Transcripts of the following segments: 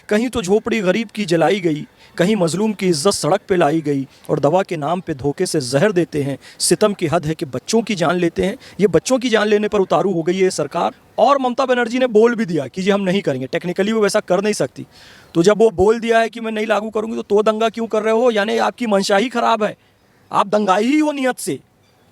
कहीं तो झोपड़ी गरीब की जलाई गई, कहीं मजलूम की इज्जत सड़क पे लाई गई, और दवा के नाम पे धोखे से जहर देते हैं। सितम की हद है कि बच्चों की जान लेते हैं। ये बच्चों की जान लेने पर उतारू हो गई है सरकार। और ममता बनर्जी ने बोल भी दिया कि जी हम नहीं करेंगे, टेक्निकली वो वैसा कर नहीं सकती। तो जब वो बोल दिया है कि मैं नहीं लागू करूंगी, तो दंगा क्यों कर रहे हो? यानी आपकी मंशा ही खराब है, आप दंगाई ही हो नियत से।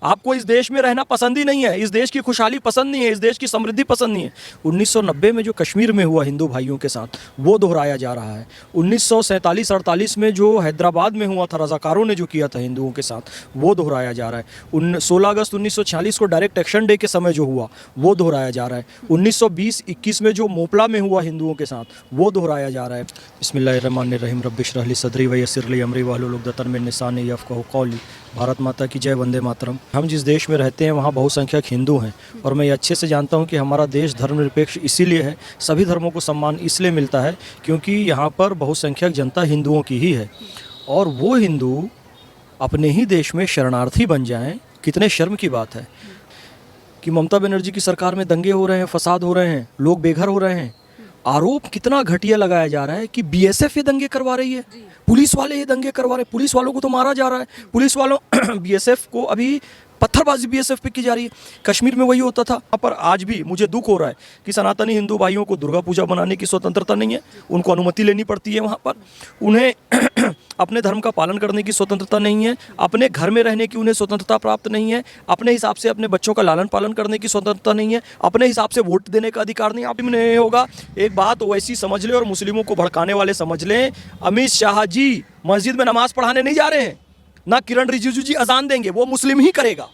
आपको इस देश में रहना पसंद ही नहीं है, इस देश की खुशहाली पसंद नहीं है, इस देश की समृद्धि पसंद नहीं है। 1990 में जो कश्मीर में हुआ हिंदू भाइयों के साथ, वो दोहराया जा रहा है। 1947-48 में जो हैदराबाद में हुआ था, रजाकारों ने जो किया था हिंदुओं के साथ, वो दोहराया जा रहा है। 16 अगस्त 1946 को डायरेक्ट एक्शन डे के समय जो हुआ, वो दोहराया जा रहा है। 1920-21 में जो मोपला में हुआ हिंदुओं के साथ, वो दोहराया जा रहा है। बिस्मिल्लाहिर्रहमानिर्रहीम, रब्बिश रहली सदरी व यस्सिर ली अमरी वाहलुल उक़दतन मिन लिसानी यफ़क़हू क़ौली। भारत माता की जय, वंदे मातरम। हम जिस देश में रहते हैं वहाँ बहुसंख्यक हिंदू हैं, और मैं ये अच्छे से जानता हूँ कि हमारा देश धर्मनिरपेक्ष इसीलिए है, सभी धर्मों को सम्मान इसलिए मिलता है क्योंकि यहाँ पर बहुसंख्यक जनता हिंदुओं की ही है। और वो हिंदू अपने ही देश में शरणार्थी बन जाएं, कितने शर्म की बात है कि ममता बनर्जी की सरकार में दंगे हो रहे हैं, फसाद हो रहे हैं, लोग बेघर हो रहे हैं। आरोप कितना घटिया लगाया जा रहा है कि बीएसएफ ये दंगे करवा रही है, पुलिस वाले ये दंगे करवा रहे हैं, पुलिस वालों को तो मारा जा रहा है, पुलिस वालों बीएसएफ को अभी पत्थरबाजी बीएसएफ पे की जा रही है। कश्मीर में वही होता था। यहाँ पर आज भी मुझे दुख हो रहा है कि सनातनी हिंदू भाइयों को दुर्गा पूजा बनाने की स्वतंत्रता नहीं है, उनको अनुमति लेनी पड़ती है वहाँ पर। उन्हें अपने धर्म का पालन करने की स्वतंत्रता नहीं है, अपने घर में रहने की उन्हें स्वतंत्रता प्राप्त नहीं है, अपने हिसाब से अपने बच्चों का लालन पालन करने की स्वतंत्रता नहीं है, अपने हिसाब से वोट देने का अधिकार नहीं। आप नहीं होगा, एक बात वैसी समझ लें और मुस्लिमों को भड़काने वाले समझ लें, अमित शाह जी मस्जिद में नमाज पढ़ाने नहीं जा रहे हैं, ना किरण रिजिजू जी अजान देंगे, वो मुस्लिम ही करेगा।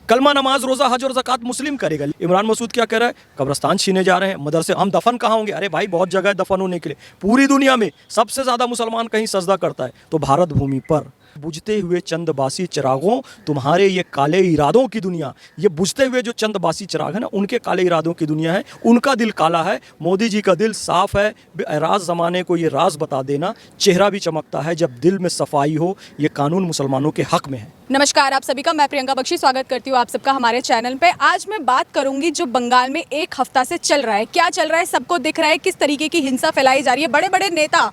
कलमा, नमाज, रोजा, हज और ज़कात मुस्लिम करेगा। इमरान मसूद क्या कह रहा है? कब्रस्तान छीने जा रहे हैं, मदरसे। हम दफन कहाँ होंगे? अरे भाई बहुत जगह है दफन होने के लिए। पूरी दुनिया में सबसे ज़्यादा मुसलमान कहीं सजदा करता है तो भारत भूमि पर। बुझते हुए चंदबासी चिरागों, तुम्हारे ये काले इरादों की दुनिया, ये बुझते हुए जो चंदबासी चिराग है ना, उनके काले इरादों की दुनिया है, उनका दिल काला है। मोदी जी का दिल साफ है। राज ज़माने को ये राज बता देना, चेहरा भी चमकता है जब दिल में सफाई हो। ये कानून मुसलमानों के हक में है। नमस्कार आप सभी का, मैं प्रियंका बख्शी स्वागत करती हूँ आप सबका हमारे चैनल पे। आज मैं बात करूंगी जो बंगाल में एक हफ्ता से चल रहा है, क्या चल रहा है, सबको दिख रहा है, किस तरीके की हिंसा फैलाई जा रही है। बड़े बड़े नेता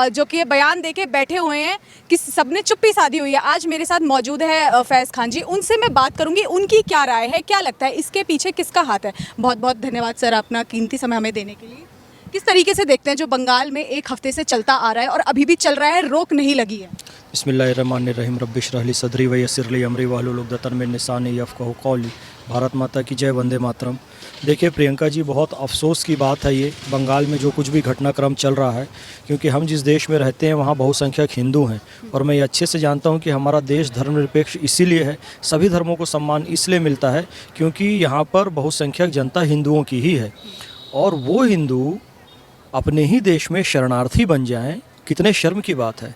जो कि बयान देके बैठे हुए हैं कि सबने चुप्पी साधी हुई है। आज मेरे साथ मौजूद है फैज़ खान जी, उनसे मैं बात करूंगी, उनकी क्या राय है, क्या लगता है इसके पीछे किसका हाथ है। बहुत बहुत धन्यवाद सर अपना कीमती समय हमें देने के लिए। किस तरीके से देखते हैं जो बंगाल में एक हफ्ते से चलता आ रहा है और अभी भी चल रहा है, रोक नहीं लगी है? बिस्मिल्लाहिर्रहमानिर्रहीम, रब्बिश रहली सदरी व यस्सिर ली अमरी वाहलुल उक़दतन मिन लिसानी यफ़क़हू क़ौली। भारत माता की जय, वंदे मातरम। देखिए प्रियंका जी, बहुत अफसोस की बात है ये बंगाल में जो कुछ भी घटनाक्रम चल रहा है, क्योंकि हम जिस देश में रहते हैं वहाँ बहुसंख्यक हिंदू हैं, और मैं ये अच्छे से जानता हूँ कि हमारा देश धर्मनिरपेक्ष इसीलिए है, सभी धर्मों को सम्मान इसलिए मिलता है क्योंकि यहाँ पर बहुसंख्यक जनता हिंदुओं की ही है। और वो हिंदू अपने ही देश में शरणार्थी बन जाएं, कितने शर्म की बात है।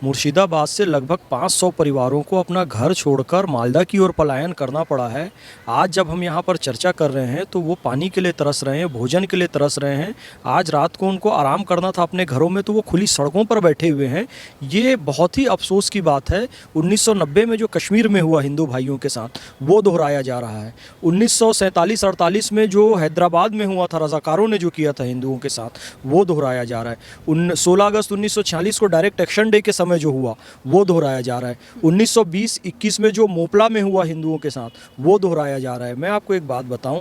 मुर्शिदाबाद से लगभग 500 परिवारों को अपना घर छोड़कर मालदा की ओर पलायन करना पड़ा है। आज जब हम यहाँ पर चर्चा कर रहे हैं तो वो पानी के लिए तरस रहे हैं, भोजन के लिए तरस रहे हैं। आज रात को उनको आराम करना था अपने घरों में, तो वो खुली सड़कों पर बैठे हुए हैं। ये बहुत ही अफसोस की बात है। 1990 में जो कश्मीर में हुआ हिंदू भाइयों के साथ, वो दोहराया जा रहा है। 1947-48 में जो हैदराबाद में हुआ था, रजाकारों ने जो किया था हिंदुओं के साथ, वो दोहराया जा रहा है। 16 अगस्त 1946 को डायरेक्ट एक्शन डे के समय जो हुआ, वो दोहराया जा रहा है। 1920-21 में जो मोपला में हुआ हिंदुओं के साथ, वो दोहराया जा रहा है। मैं आपको एक बात बताऊं,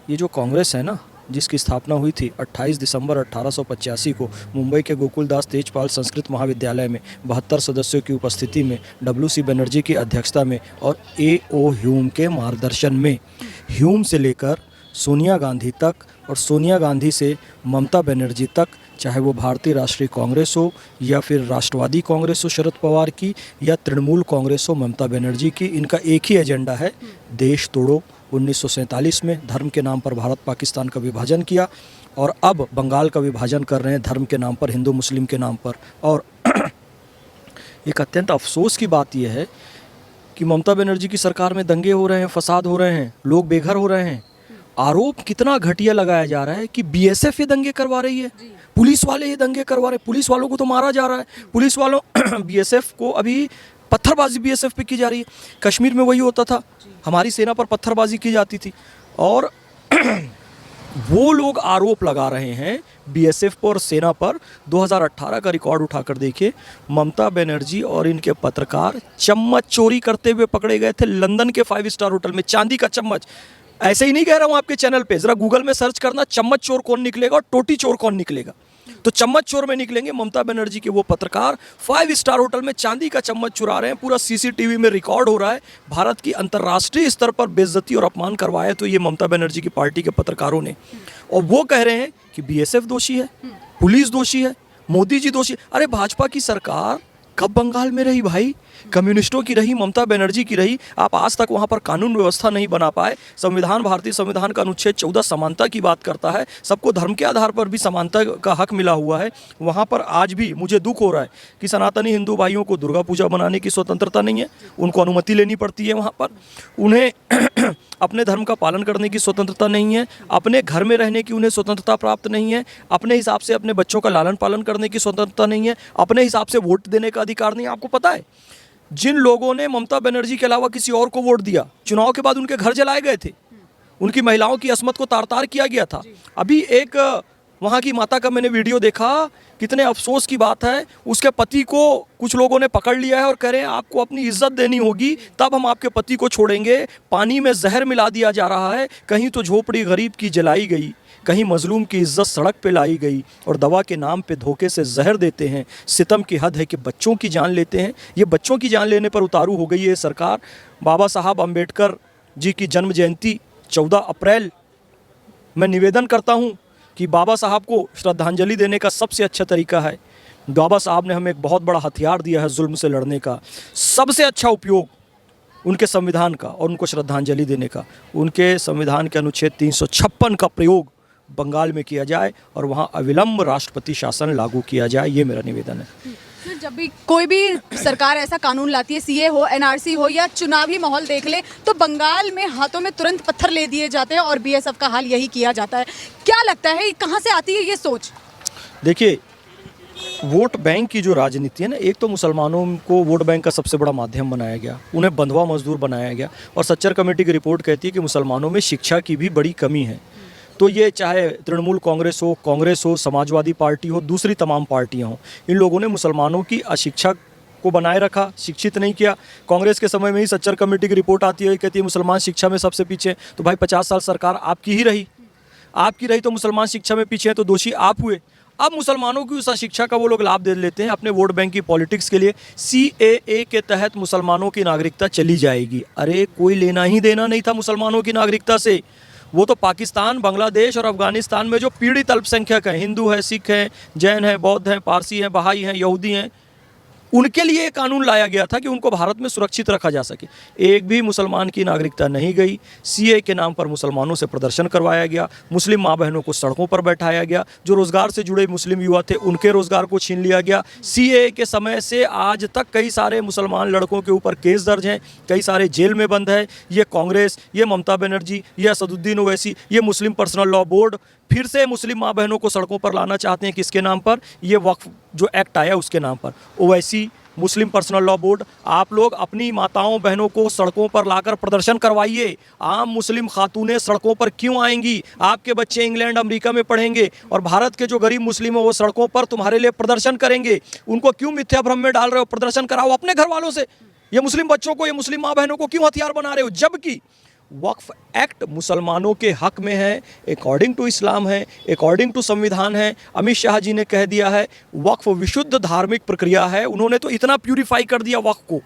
ये जो कांग्रेस है ना, जिसकी स्थापना हुई थी 28 दिसंबर 1885 को मुंबई के गोकुलदास तेजपाल संस्कृत महाविद्यालय में 72 सदस्यों की उपस्थिति में, डब्ल्यू.सी. बनर्जी की अध्यक्षता में और ए.ओ. ह्यूम के मार्गदर्शन में, ह्यूम से लेकर सोनिया गांधी तक और सोनिया गांधी से ममता बनर्जी तक, चाहे वो भारतीय राष्ट्रीय कांग्रेस हो या फिर राष्ट्रवादी कांग्रेस हो शरद पवार की, या तृणमूल कांग्रेस हो ममता बनर्जी की, इनका एक ही एजेंडा है, देश तोड़ो। 1947 में धर्म के नाम पर भारत पाकिस्तान का विभाजन किया, और अब बंगाल का विभाजन कर रहे हैं धर्म के नाम पर, हिंदू मुस्लिम के नाम पर। और एक अत्यंत अफसोस की बात यह है कि ममता बनर्जी की सरकार में दंगे हो रहे हैं, फसाद हो रहे हैं, लोग बेघर हो रहे हैं। आरोप कितना घटिया लगाया जा रहा है कि बीएसएफ ये दंगे करवा रही है, पुलिस वाले ये दंगे करवा रहे हैं, पुलिस वालों को तो मारा जा रहा है, पुलिस वालों बीएसएफ को अभी पत्थरबाजी बीएसएफ पे की जा रही है। कश्मीर में वही होता था, हमारी सेना पर पत्थरबाजी की जाती थी। और वो लोग आरोप लगा रहे हैं बीएसएफ पर और सेना पर। 2018 का रिकॉर्ड उठाकर देखिए, ममता बनर्जी और इनके पत्रकार चम्मच चोरी करते हुए पकड़े गए थे लंदन के 5 स्टार होटल में, चांदी का चम्मच। ऐसे ही नहीं कह रहा हूँ आपके चैनल पे, जरा गूगल में सर्च करना चम्मच चोर कौन निकलेगा और टोटी चोर कौन निकलेगा। तो चम्मच चोर में निकलेंगे ममता बनर्जी के वो पत्रकार, 5 स्टार होटल में चांदी का चम्मच चुरा रहे हैं, पूरा सीसीटीवी में रिकॉर्ड हो रहा है। भारत की अंतर्राष्ट्रीय स्तर पर बेइज्जती और अपमान करवाया तो ये ममता बनर्जी की पार्टी के पत्रकारों ने, और वो कह रहे हैं कि बीएसएफ दोषी है, पुलिस दोषी है, मोदी जी दोषी। अरे भाजपा की सरकार कब बंगाल में रही भाई? कम्युनिस्टों की रही, ममता बनर्जी की रही। आप आज तक वहाँ पर कानून व्यवस्था नहीं बना पाए। संविधान, भारतीय संविधान का अनुच्छेद 14 समानता की बात करता है, सबको धर्म के आधार पर भी समानता का हक मिला हुआ है। वहाँ पर आज भी मुझे दुख हो रहा है कि सनातनी हिंदू भाइयों को दुर्गा पूजा बनाने की स्वतंत्रता नहीं है, उनको अनुमति लेनी पड़ती है वहाँ पर। उन्हें अपने धर्म का पालन करने की स्वतंत्रता नहीं है, अपने घर में रहने की उन्हें स्वतंत्रता प्राप्त नहीं है, अपने हिसाब से अपने बच्चों का लालन पालन करने की स्वतंत्रता नहीं है, अपने हिसाब से वोट देने का अधिकार नहीं है। आपको पता है जिन लोगों ने ममता बनर्जी के अलावा किसी और को वोट दिया, चुनाव के बाद उनके घर जलाए गए थे, उनकी महिलाओं की असमत को तार तार किया गया था। अभी एक वहाँ की माता का मैंने वीडियो देखा, कितने अफसोस की बात है, उसके पति को कुछ लोगों ने पकड़ लिया है और कह रहे हैं आपको अपनी इज्जत देनी होगी तब हम आपके पति को छोड़ेंगे। पानी में जहर मिला दिया जा रहा है, कहीं तो झोपड़ी गरीब की जलाई गई, कहीं मजलूम की इज्जत सड़क पे लाई गई, और दवा के नाम पे धोखे से जहर देते हैं। सितम की हद है कि बच्चों की जान लेते हैं। ये बच्चों की जान लेने पर उतारू हो गई है सरकार। बाबा साहब अम्बेडकर जी की जन्म जयंती 14 अप्रैल, मैं निवेदन करता हूँ कि बाबा साहब को श्रद्धांजलि देने का सबसे अच्छा तरीका है, बाबा साहब ने हमें एक बहुत बड़ा हथियार दिया है जुल्म से लड़ने का, सबसे अच्छा उपयोग उनके संविधान का और उनको श्रद्धांजलि देने का। उनके संविधान के अनुच्छेद 356 का प्रयोग बंगाल में किया जाए और वहाँ अविलंब राष्ट्रपति शासन लागू किया जाए, ये मेरा निवेदन है। फिर जब भी कोई भी सरकार ऐसा कानून लाती है, सीए हो, एनआरसी हो या चुनावी माहौल देख ले, तो बंगाल में हाथों में तुरंत पत्थर ले दिए जाते हैं और बीएसएफ का हाल यही किया जाता है। क्या लगता है कहाँ से आती है ये सोच? देखिए, वोट बैंक की जो राजनीति है ना, एक तो मुसलमानों को वोट बैंक का सबसे बड़ा माध्यम बनाया गया, उन्हें बंधुआ मजदूर बनाया गया, और सच्चर कमेटी की रिपोर्ट कहती है कि मुसलमानों में शिक्षा की भी बड़ी कमी है। तो ये चाहे तृणमूल कांग्रेस हो, समाजवादी पार्टी हो, दूसरी तमाम पार्टियां हों, इन लोगों ने मुसलमानों की अशिक्षा को बनाए रखा, शिक्षित नहीं किया। कांग्रेस के समय में ही सच्चर कमेटी की रिपोर्ट आती है, कहती है मुसलमान शिक्षा में सबसे पीछे। तो भाई 50 साल सरकार आपकी ही रही तो मुसलमान शिक्षा में पीछे हैं, तो दोषी आप हुए। अब मुसलमानों की उस शिक्षा का वो लोग लाभ दे लेते हैं अपने वोट बैंक की पॉलिटिक्स के लिए। सीएए के तहत मुसलमानों की नागरिकता चली जाएगी। अरे कोई लेना ही देना नहीं था मुसलमानों की नागरिकता से। वो तो पाकिस्तान, बांग्लादेश और अफगानिस्तान में जो पीड़ित अल्पसंख्यक हैं, हिंदू हैं, सिख हैं, जैन हैं, बौद्ध हैं, पारसी हैं, बहाई हैं, यहूदी हैं, उनके लिए ये कानून लाया गया था कि उनको भारत में सुरक्षित रखा जा सके। एक भी मुसलमान की नागरिकता नहीं गई। सीए के नाम पर मुसलमानों से प्रदर्शन करवाया गया, मुस्लिम माँ बहनों को सड़कों पर बैठाया गया, जो रोज़गार से जुड़े मुस्लिम युवा थे उनके रोज़गार को छीन लिया गया। सीए के समय से आज तक कई सारे मुसलमान लड़कों के ऊपर केस दर्ज हैं, कई सारे जेल में बंद है। ये कांग्रेस, ये ममता बनर्जी, ये असदुद्दीन ओवैसी, ये मुस्लिम पर्सनल लॉ बोर्ड फिर से मुस्लिम माँ बहनों को सड़कों पर लाना चाहते हैं। किसके नाम पर? ये वक्फ जो एक्ट आया उसके नाम पर। ओवैसी, मुस्लिम पर्सनल लॉ बोर्ड, आप लोग अपनी माताओं बहनों को सड़कों पर लाकर प्रदर्शन करवाइए। आम मुस्लिम खातूनें सड़कों पर क्यों आएंगी? आपके बच्चे इंग्लैंड अमेरिका में पढ़ेंगे और भारत के जो गरीब मुस्लिम हैं वो सड़कों पर तुम्हारे लिए प्रदर्शन करेंगे। उनको क्यों मिथ्या भ्रम में डाल रहे हो? प्रदर्शन कराओ अपने घर वालों से। ये मुस्लिम बच्चों को, ये मुस्लिम माँ बहनों को क्यों हथियार बना रहे हो? जबकि वक्फ एक्ट मुसलमानों के हक में है, अकॉर्डिंग टू इस्लाम है, अकॉर्डिंग टू संविधान है। अमित शाह जी ने कह दिया है वक्फ विशुद्ध धार्मिक प्रक्रिया है। उन्होंने तो इतना प्यूरिफाई कर दिया वक्फ को।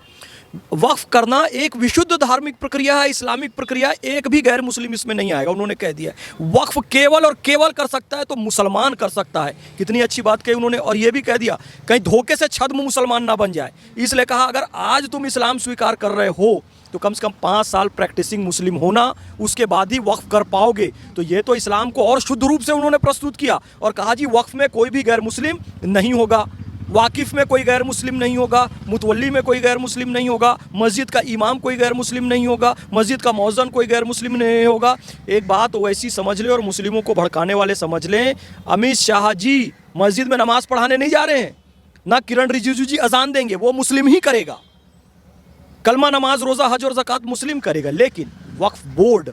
वक्फ करना एक विशुद्ध धार्मिक प्रक्रिया है, इस्लामिक प्रक्रिया। एक भी गैर मुस्लिम इसमें नहीं आएगा। उन्होंने कह दिया वक्फ केवल और केवल कर सकता है तो मुसलमान कर सकता है। कितनी अच्छी बात कही उन्होंने। और ये भी कह दिया कहीं धोखे से छद्म मुसलमान ना बन जाए, इसलिए कहा अगर आज तुम इस्लाम स्वीकार कर रहे हो तो कम से कम 5 साल प्रैक्टिसिंग मुस्लिम होना, उसके बाद ही वक्फ कर पाओगे। तो ये तो इस्लाम को और शुद्ध रूप से उन्होंने प्रस्तुत किया और कहा जी वक्फ में कोई भी गैर मुस्लिम नहीं होगा, वाकिफ़ में कोई गैर मुस्लिम नहीं होगा, मुतवल्ली में कोई गैर मुस्लिम नहीं होगा, मस्जिद का इमाम कोई गैर मुस्लिम नहीं होगा, मस्जिद का मौज़न कोई गैर मुस्लिम नहीं होगा। एक बात वैसी समझ लें और मुस्लिमों को भड़काने वाले समझ लें, अमित शाह जी मस्जिद में नमाज़ पढ़ाने नहीं जा रहे हैं, ना किरण रिजिजू जी अजान देंगे, वो मुस्लिम ही करेगा। कलमा, नमाज, रोज़ा, हज और ज़कात मुस्लिम करेगा। लेकिन वक्फ बोर्ड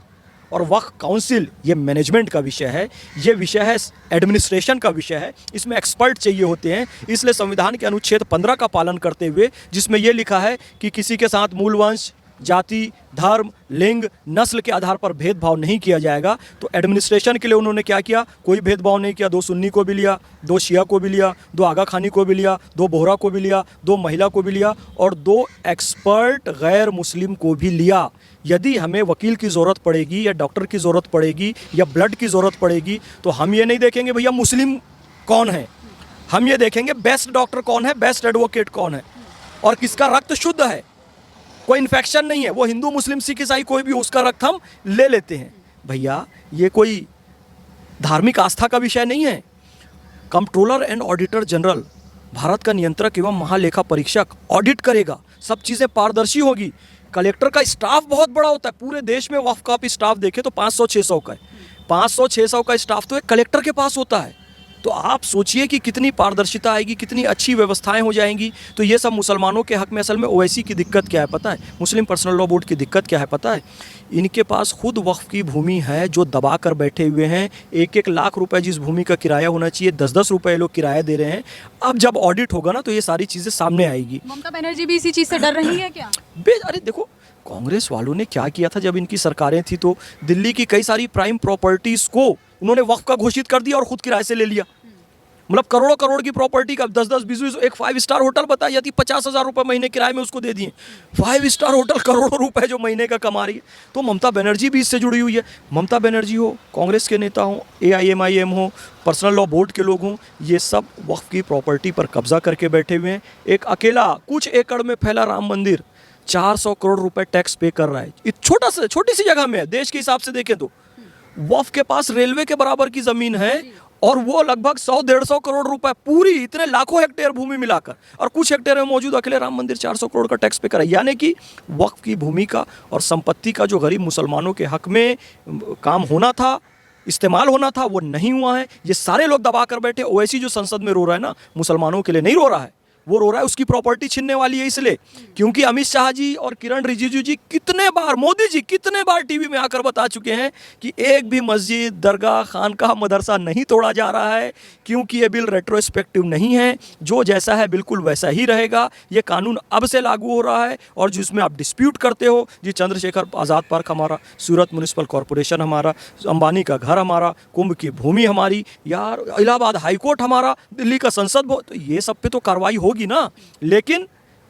और वक्फ काउंसिल ये मैनेजमेंट का विषय है, ये विषय है एडमिनिस्ट्रेशन का विषय है, इसमें एक्सपर्ट चाहिए होते हैं। इसलिए संविधान के अनुच्छेद 15 का पालन करते हुए, जिसमें ये लिखा है कि किसी के साथ मूल वंश, जाति, धर्म, लिंग, नस्ल के आधार पर भेदभाव नहीं किया जाएगा, तो एडमिनिस्ट्रेशन के लिए उन्होंने क्या किया, कोई भेदभाव नहीं किया। 2 सुन्नी को भी लिया, 2 शिया को भी लिया, 2 आगा खानी को भी लिया, 2 बोहरा को भी लिया, 2 महिला को भी लिया और 2 एक्सपर्ट गैर मुस्लिम को भी लिया। यदि हमें वकील की ज़रूरत पड़ेगी या डॉक्टर की ज़रूरत पड़ेगी या ब्लड की ज़रूरत पड़ेगी, तो हम ये नहीं देखेंगे भैया मुस्लिम कौन है, हम ये देखेंगे बेस्ट डॉक्टर कौन है, बेस्ट एडवोकेट कौन है और किसका रक्त शुद्ध है, कोई इन्फेक्शन नहीं है। वो हिंदू, मुस्लिम, सिख, ईसाई कोई भी, उसका रक्त हम ले लेते हैं। भैया ये कोई धार्मिक आस्था का विषय नहीं है। Controller and auditor general, Bharat का नियंत्रक एवं महालेखा परीक्षक ऑडिट करेगा, सब चीज़ें पारदर्शी होगी। कलेक्टर का स्टाफ बहुत बड़ा होता है, पूरे देश में वक्फ का आप स्टाफ देखें तो 500-600 का है। 500-600 का स्टाफ तो एक कलेक्टर के पास होता है। तो आप सोचिए कि कितनी पारदर्शिता आएगी, कितनी अच्छी व्यवस्थाएं हो जाएंगी। तो ये सब मुसलमानों के हक में। असल में ओवैसी की दिक्कत क्या है पता है, मुस्लिम पर्सनल लॉ बोर्ड की दिक्कत क्या है पता है, इनके पास खुद वक्फ की भूमि है जो दबा कर बैठे हुए हैं। 1-1 लाख रुपए जिस भूमि का किराया होना चाहिए, 10-10 रुपए लोग किराया दे रहे हैं। अब जब ऑडिट होगा ना तो ये सारी चीज़ें सामने आएगी। ममता बनर्जी भी इसी चीज़ से डर रही है क्या? अरे देखो, कांग्रेस वालों ने क्या किया था जब इनकी सरकारें थी, तो दिल्ली की कई सारी प्राइम प्रॉपर्टीज को उन्होंने वक्फ का घोषित कर दिया और खुद किराए से ले लिया। मतलब करोड़ों करोड़ की प्रॉपर्टी का 10-10, 20-20, एक 5 स्टार होटल बताई जाती 50,000 रुपये महीने किराए में उसको दे दिए। 5 स्टार होटल करोड़ों रुपए जो महीने का कमा रही है। तो ममता बनर्जी भी इससे जुड़ी हुई है। ममता बनर्जी हो, कांग्रेस के नेता हो, AIMIM हो, पर्सनल लॉ बोर्ड के लोग हों, ये सब वक्फ की प्रॉपर्टी पर कब्जा करके बैठे हुए हैं। एक अकेला कुछ एकड़ में फैला राम मंदिर 400 करोड़ रुपए टैक्स पे कर रहा है। छोटी सी जगह में है, देश के हिसाब से देखें तो वक्फ के पास रेलवे के बराबर की ज़मीन है और वो लगभग 100-150 करोड़ रुपए पूरी, इतने लाखों हेक्टेयर भूमि मिलाकर, और कुछ हेक्टेयर में मौजूद अकेले राम मंदिर 400 करोड़ का टैक्स पे करा। यानी कि वक्फ की भूमि का और संपत्ति का जो गरीब मुसलमानों के हक में काम होना था, इस्तेमाल होना था, वो नहीं हुआ है। ये सारे लोग दबा कर बैठे। ओवैसी जो संसद में रो रहा है ना, मुसलमानों के लिए नहीं रो रहा है, वो रो रहा है उसकी प्रॉपर्टी छीनने वाली है इसलिए, क्योंकि अमित शाह जी और किरण रिजिजू जी कितने बार, मोदी जी कितने बार टीवी में आकर बता चुके हैं कि एक भी मस्जिद, दरगाह, खानकाह, मदरसा नहीं तोड़ा जा रहा है, क्योंकि ये बिल रेट्रोस्पेक्टिव नहीं है, जो जैसा है बिल्कुल वैसा ही रहेगा। ये कानून अब से लागू हो रहा है और जिसमें आप डिस्प्यूट करते हो, जी चंद्रशेखर आज़ाद पार्क हमारा, सूरत म्यूनिसिपल कॉरपोरेशन हमारा, अंबानी का घर हमारा, कुंभ की भूमि हमारी, यार इलाहाबाद हाईकोर्ट हमारा, दिल्ली का संसद भवन, तो ये सब पे तो कार्रवाई होगी ना। लेकिन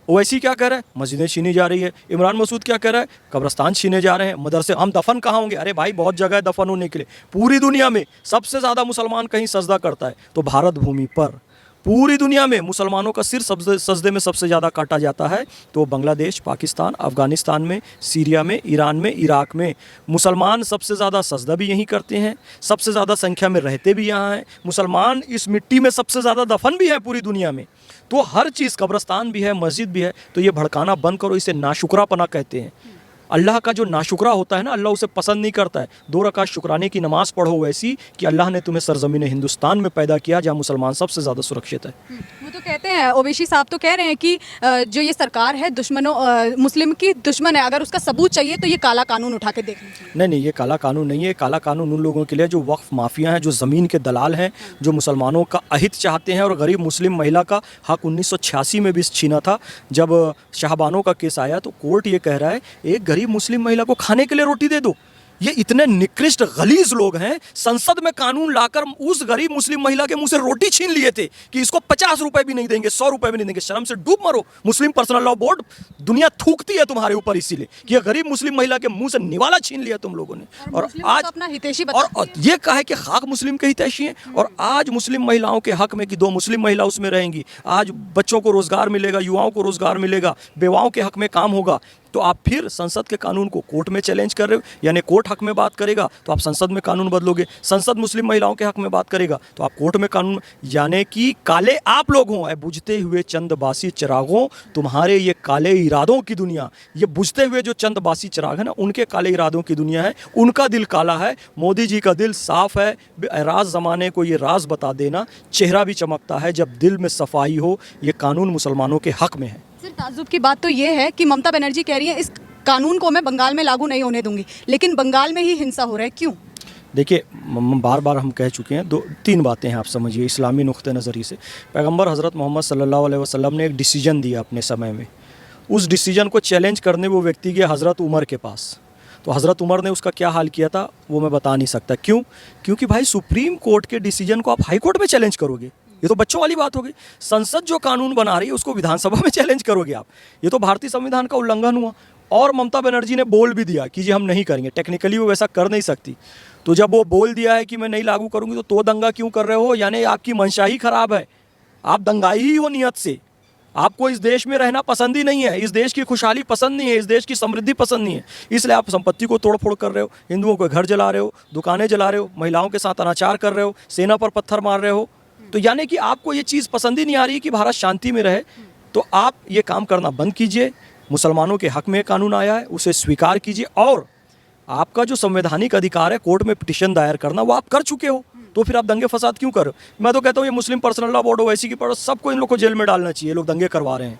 ओवैसी क्या कह रहा है, मस्जिदें छीनी जा रही है। इमरान मसूद क्या कह रहा है, कब्रस्तान छीने जा रहे हैं, मदरसे। हम दफन कहाँ होंगे? अरे भाई बहुत जगह है दफन होने के लिए। पूरी दुनिया में सबसे ज़्यादा मुसलमान कहीं सजदा करता है तो भारत भूमि पर। पूरी दुनिया में मुसलमानों का सिर सजदे में सबसे ज़्यादा काटा जाता है तो बांग्लादेश, पाकिस्तान, अफ़गानिस्तान में, सीरिया में, ईरान में, इराक में मुसलमान सबसे ज़्यादा सजदा भी यहीं करते हैं, सबसे ज़्यादा संख्या में रहते भी यहाँ हैं। मुसलमान इस मिट्टी में सबसे ज़्यादा दफन भी है पूरी दुनिया में। तो हर चीज़, कब्रस्तान भी है, मस्जिद भी है। तो ये भड़काना बंद करो, इसे नाशुक्रापना कहते हैं। अल्लाह का जो नाशुक्रा होता है ना, अल्लाह उसे पसंद नहीं करता है। 2 रकात शुक्राने की नमाज़ पढ़ो वैसी कि अल्लाह ने तुम्हें सरजमीन हिंदुस्तान में पैदा किया जहाँ मुसलमान सबसे ज़्यादा सुरक्षित है। वो तो कहते हैं, ओवैसी साहब तो कह रहे हैं कि जो ये सरकार है मुस्लिम की दुश्मन है, अगर उसका सबूत चाहिए तो ये काला कानून उठा के देख लीजिए। नहीं, ये काला कानून नहीं है। काला कानून उन लोगों के लिए जो वक्फ माफिया हैं, जो ज़मीन के दलाल हैं, जो मुसलमानों का अहित चाहते हैं और गरीब मुस्लिम महिला का हक 1986 में भी छीना था। जब शाहबानों का केस आया तो कोर्ट ये कह रहा है एक गरीब मुस्लिम महिला को खाने के लिए रोटी दे दो। ये इतने निकृष्ट गलीज लोग हैं, संसद में कानून लाकर उस गरीब मुस्लिम महिला के मुंह से रोटी छीन लिए थे कि इसको 50 रुपए भी नहीं देंगे, 100 रुपए भी नहीं देंगे। शर्म से डूब मरो। मुस्लिम पर्सनल लॉ बोर्ड, दुनिया थूकती है तुम्हारे ऊपर इसीलिए कि ये गरीब मुस्लिम महिला के मुंह से निवाला छीन लिया तुम लोगों ने। और आज अपना हितैषी और ये कहा है कि खाक मुस्लिम के हितैषी हैं। और आज मुस्लिम महिलाओं के हक में कि 2 मुस्लिम महिला उसमें रहेंगी, आज बच्चों को रोजगार मिलेगा, युवाओं को रोजगार मिलेगा, बेवाओं के हक में काम होगा, तो आप फिर संसद के कानून को कोर्ट में चैलेंज कर रहे हो। यानी कोर्ट हक में बात करेगा तो आप संसद में कानून बदलोगे, संसद मुस्लिम महिलाओं के हक में बात करेगा तो आप कोर्ट में कानून। यानी कि काले आप लोग हों, बुझते हुए चंदबासी चिरागों, तुम्हारे ये काले इरादों की दुनिया, ये बुझते हुए जो चंदबासी चिराग है ना, उनके काले इरादों की दुनिया है। उनका दिल काला है, मोदी जी का दिल साफ है। राज ज़माने को ये राज बता देना, चेहरा भी चमकता है जब दिल में सफाई हो। ये कानून मुसलमानों के हक में है। सिर्फ ताज्जुब की बात तो ये है कि ममता बनर्जी कह रही है इस कानून को मैं बंगाल में लागू नहीं होने दूंगी, लेकिन बंगाल में ही हिंसा हो रहा है, क्यों? देखिए बार बार हम कह चुके हैं, दो तीन बातें हैं, आप समझिए इस्लामी नुक्ते नज़री से। पैगंबर हज़रत मोहम्मद सल्लल्लाहु अलैहि वसल्लम ने एक डिसीजन दिया अपने समय में, उस डिसीजन को चैलेंज करने वो व्यक्ति गया हज़रत उमर के पास। तो हज़रत उमर ने उसका क्या हाल किया था वो मैं बता नहीं सकता। क्यों? क्योंकि भाई सुप्रीम कोर्ट के डिसीजन को आप हाई कोर्ट में चैलेंज करोगे, ये तो बच्चों वाली बात हो गई। संसद जो कानून बना रही है उसको विधानसभा में चैलेंज करोगे आप, ये तो भारतीय संविधान का उल्लंघन हुआ। और ममता बनर्जी ने बोल भी दिया कि जी हम नहीं करेंगे, टेक्निकली वो वैसा कर नहीं सकती। तो जब वो बोल दिया है कि मैं नहीं लागू करूँगी तो दंगा क्यों कर रहे हो? यानी आपकी मंशा ही खराब है, आप दंगाई ही हो नियत से। आपको इस देश में रहना पसंद ही नहीं है, इस देश की खुशहाली पसंद नहीं है, इस देश की समृद्धि पसंद नहीं है, इसलिए आप संपत्ति को तोड़फोड़ कर रहे हो, हिंदुओं के घर जला रहे हो, दुकानें जला रहे हो, महिलाओं के साथ अनाचार कर रहे हो, सेना पर पत्थर मार रहे हो। तो यानी कि आपको ये चीज़ पसंद ही नहीं आ रही कि भारत शांति में रहे। तो आप ये काम करना बंद कीजिए। मुसलमानों के हक में कानून आया है, उसे स्वीकार कीजिए। और आपका जो संवैधानिक अधिकार है कोर्ट में पिटीशन दायर करना, वो आप कर चुके हो, तो फिर आप दंगे फसाद क्यों कर रहे हो? मैं तो कहता हूँ ये मुस्लिम पर्सनल लॉ बोर्ड, ओवैसी की पढ़ो, सबको इन लोग को जेल में डालना चाहिए, लोग दंगे करवा रहे हैं।